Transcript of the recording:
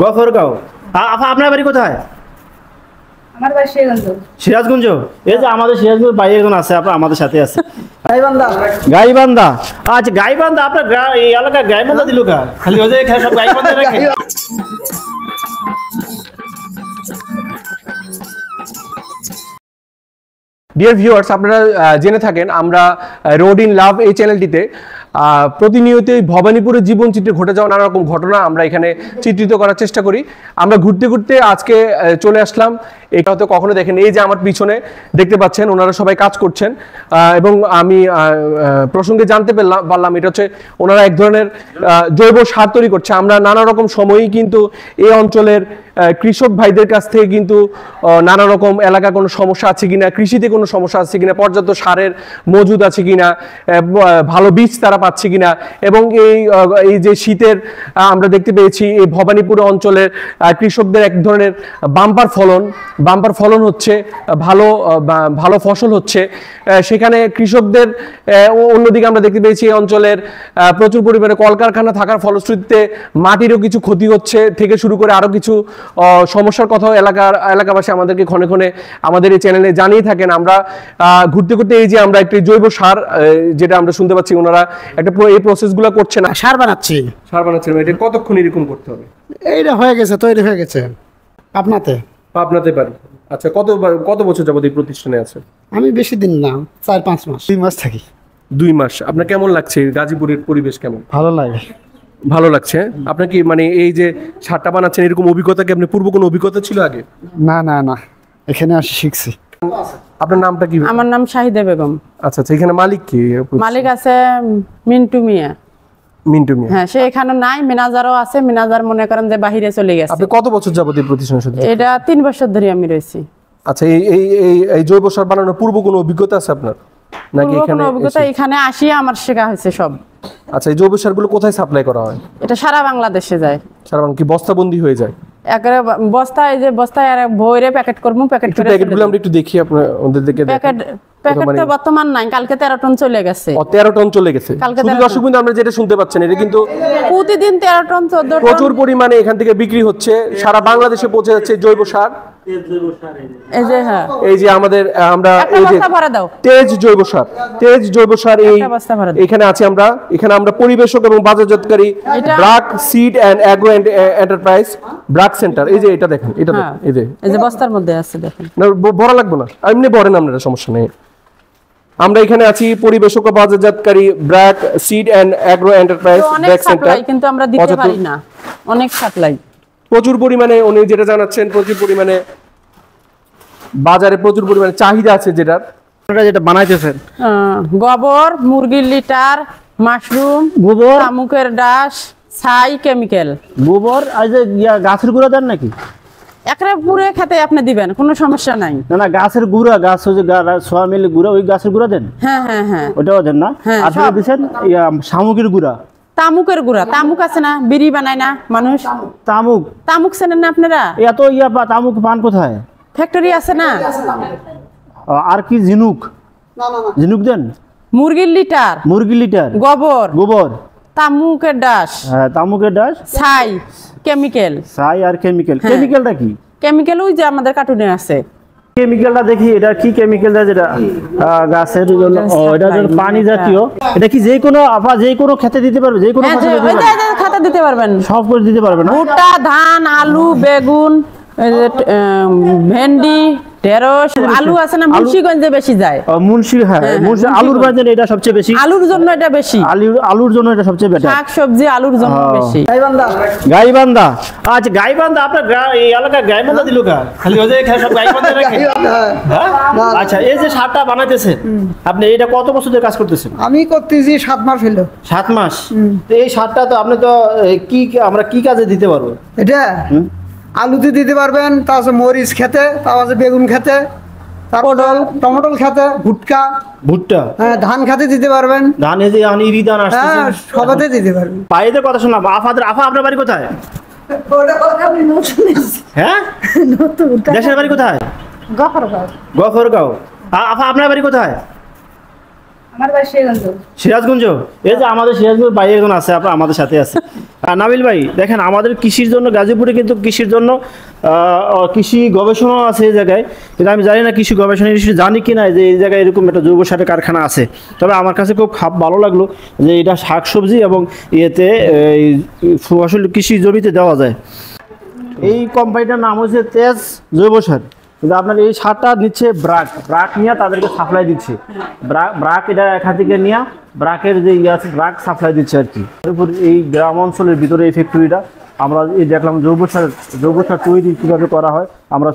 গফরগাঁও। আপা আপনার বাড়ি কোথায়? আমার বাড়ি সিরাজগঞ্জ। সিরাজগঞ্জ। এই যে আমাদের সিরাজগঞ্জ বাইরে একজন আছে, আপনার আমাদের সাথে আছে। গাইবান্ধা। গাইবান্ধা। আচ্ছা গাইবান্ধা, আপনার এই এলাকায় গাইবান্ধা দিল কা? খালি ওই যে এখানে সব গাইবান্ধা রাখে। ডিয়ার ভিউয়ার্স, আপনারা জেনে থাকেন আমরা রোড ইন লাভ এই চ্যানেলটিতে প্রতিনিয়তই ভবানীপুরের জীবন চিত্রে ঘটে যাওয়া নানা রকম ঘটনা আমরা এখানে চিত্রিত করার চেষ্টা করি। আমরা ঘুরতে ঘুরতে আজকে চলে আসলাম, এটা হয়তো কখনো দেখেন, এই যে আমার পিছনে দেখতে পাচ্ছেন ওনারা সবাই কাজ করছেন এবং আমি প্রসঙ্গে জানতে পারলাম এটা হচ্ছে ওনারা এক ধরনের জৈব সার তৈরি করছে। আমরা নানা রকম সময়ই কিন্তু এই অঞ্চলের কৃষক ভাইদের কাছ থেকে কিন্তু নানা রকম এলাকা কোনো সমস্যা আছে কিনা, কৃষিতে কোনো সমস্যা আছে কিনা, পর্যাপ্ত সারের মজুদ আছে কিনা, ভালো বীজ তারা পাচ্ছে কিনা, এবং এই যে শীতের আমরা দেখতে পেয়েছি এই ভবানীপুর অঞ্চলের কৃষকদের এক ধরনের বাম্পার ফলন হচ্ছে, ভালো ফসল হচ্ছে। সেখানে কৃষকদের অন্যদিকে আমরা দেখতে পেয়েছি এই অঞ্চলের প্রচুর পরিমাণে কলকারখানা থাকার ফলশ্রুতিতে মাটিরও কিছু ক্ষতি হচ্ছে থেকে শুরু করে আরো কিছু সমস্যার কথাও এলাকাবাসী আমাদেরকে ক্ষণে ক্ষণে আমাদের এই চ্যানেলে জানিয়ে থাকেন। আমরা ঘুরতে ঘুরতে এই যে আমরা একটি জৈব সার যেটা আমরা শুনতে পাচ্ছি ওনারা একটা এই প্রসেসগুলো করছে না, সার বানাচ্ছেন। এটা কতক্ষণ এরকম করতে হবে? এইটা হয়ে গেছে, তৈরি হয়ে গেছে পাবনাতে পারি। আচ্ছা, কত বছর যাবত এই প্রতিষ্ঠানে আছে? আমি বেশি দিন না, 4-5 মাস। 2 মাস থাকি। 2 মাস। আপনার কেমন লাগছে? গাজীপুরের পরিবেশ কেমন? ভালো লাগছে। আপনার কি মানে এই যে সারটা বানাচ্ছেন এরকম অভিজ্ঞতা কি আপনি পূর্ব কোনো অভিজ্ঞতা ছিল আগে? না, এখানে আসি শিখছি। আপনার নামটা কি? আমার নাম শাহিদা বেগম। আচ্ছা, এখানে মালিক কি? মালিক আছে মিন্টু মিয়া। হ্যাঁ, সে এখানে নাই, মিনাজারও আছে। মিনাজার মনে করেন যে বাহিরে চলে গেছে। আপনি কত বছর যাবত এই প্রতিষ্ঠানের সাথে? এটা 3 বছর ধরে আমি রয়েছি। আচ্ছা, এই জৈব সার বানানোর পূর্ব কোনো অভিজ্ঞতা আছে আপনার নাকি এখানে? অভিজ্ঞতা এখানে আসি আমার শেখা হয়েছে সব। আচ্ছা, এই জৈব সারগুলো কোথায় সাপ্লাই করা হয়? এটা সারা বাংলাদেশে যায়। সারা বাংলা কি বস্তাবন্দি হয়ে যায়? একেবারে বস্তায়, যে বস্তায় আর ভরে প্যাকেট করব, প্যাকেট করে প্যাকেটগুলো আমরা একটু দেখি আপনাদের দিকে। প্যাকেট তো বর্তমান নাই, কালকে 13 টন চলে গেছে। 13 টন চলে গেছে। শুধু দর্শক বিন্দু আমরা যেটা শুনতে পাচ্ছেন এটা কিন্তু প্রতিদিন 13 টন 14 টন প্রচুর পরিমাণে এখান থেকে বিক্রি হচ্ছে, সারা বাংলাদেশে পৌঁছে যাচ্ছে জৈব সার। এই যে আমরা এই যে তেজ জৈব সার এখানে আছে। এখানে আমরা পরিবেশক এবং বাজারজাতকারী BRAC seed and agro enterprise BRAC centre, এই যে এটা দেখেন, এই যে বস্তার মধ্যে আছে, দেখেন। না, বড় লাগবে না, এমনি বড় না, আপনারা সমস্যা নেই। আমরা এখানে আছি পরিবেশক ও বাজারজাতকারী BRAC seed and agro enterprise BRAC centre. কিন্তু আমরা দিতে পারি না, অনেক সাপ্লাই। প্রচুর পরিমাণে উনি যেটা জানাচ্ছেন, প্রচুর পরিমাণে বাজারে প্রচুর পরিমাণে চাহিদা আছে যেটা বানাইতেছেন। গোবর, মুরগির লিটার, মাশরুম, গোবর, শামুকের ডাস, ছাই, কেমিক্যাল। গোবর আর যে গাছের গুঁড়া দেন নাকি? একরে পুরে খেতে আপনি দিবেন, কোনো সমস্যা নাই। না, গাছের গুঁড়া, গাছ হচ্ছে সোয়াবিন গুঁড়া, ওই গাছের গুঁড়া দেন? হ্যাঁ, ওটাও দেন না? আপনারা দিচ্ছেন শামুকের গুঁড়া, তামুকের গুঁড়া। তামুক আছে না, বিড়ি বানায় না মানুষ? তামুক চেনেন না আপনারা? এত তামুক পান কোথায়? ফ্যাক্টরি আছে না? আর কি ঝিনুক দেন? মুরগির লিটার, গোবর, তামুকের ডাস, ছাই, কেমিক্যাল। কেমিক্যালটা কি? কেমিক্যাল ওই যে আমাদের কার্টুনে আছে। কেমিক্যালটা দেখি, এটা কি কেমিক্যাল দেয়? যেটা গাছের জন্য, এটা পানি জাতীয়। এটা কি যে কোনো খেতে দিতে পারবে? যে কোনো খেতে দিতে পারবেন, সব করে দিতে পারবে না? ভুট্টা, ধান, আলু, বেগুন, ভেন্ডি, ঢেঁড়স, আলু আছে না, মুন্সিগঞ্জে বেশি যায়। আলুর বাজারে এটা সবচেয়ে বেশি, আলুর জন্য এটা বেশি, আলুর জন্য এটা সবচেয়ে বেটার। শাকসবজি আলুর জন্য বেশি। গাইবান্ধা। আচ্ছা, গাইবান্ধা। আপনার এই এলাকায় গাইবান্ধা দিল কা? খালি ওই যে এখানে সব গাইবান্ধা রাখে। আচ্ছা, এই যে সারটা বানাইতেছেন আপনি, এটা কত বছর ধরে কাজ করতেছেন? আমি করতেছি 7 মাস হলো। 7 মাস। এই সারটা তো আপনি তো আমরা কি কাজে দিতে পারবো? এটা আলুতে দিতে পারবেন, তারপর মরিচ খেতে, তারপর বেগুন খেতে, পটল, টমেটো খেতে, ভুট্টা, হ্যাঁ, ধান খেতে দিতে পারবেন। ধানে যে আনিরি ধান আসছে, হ্যাঁ, সবাতে দিতে পারবেন। পাইতে কথা শোনা। আফা আপনার বাড়ি কোথায়? হ্যাঁ, দেশের বাড়ি কোথায়? গফরগাঁও। গফরগাঁও। আফা আপনার বাড়ি কোথায়? আমার বাড়ি সিরাজগঞ্জ। সিরাজগঞ্জ, এই যে আমাদের সিরাজগঞ্জ ভাই একজন আছে, আপনার আমাদের সাথে আছে। নাবিল ভাই দেখেন, আমাদের কৃষির জন্য গাজীপুরে কিন্তু কৃষির জন্য কৃষি গবেষণা আছে এই জায়গায়, কিন্তু আমি জানি না কৃষি গবেষণা ইনস্টিটিউট জানি কি না যে এই জায়গায় এরকম একটা জৈব সারের কারখানা আছে। তবে আমার কাছে খুব ভালো লাগলো যে এটা শাকসবজি এবং ইয়েতে এই ফসল কৃষি জমিতে দেওয়া যায়। এই কোম্পানিটার নাম হচ্ছে তেজ জৈব সার, কিন্তু আপনার এই সারটা নিচ্ছে ব্রাক নিয়ে তাদেরকে সাপ্লাই দিচ্ছে। ব্রাক এটা এখান থেকে নিয়ে ব্রাকের যে ইয়ে আছে ব্রাক সাপ্লাই দিচ্ছে আর কি। এরপর এই গ্রাম অঞ্চলের ভিতরে এই ফ্যাক্টরিটা আমরা এই দেখলাম জৈব সার তৈরি কীভাবে করা হয় আমরা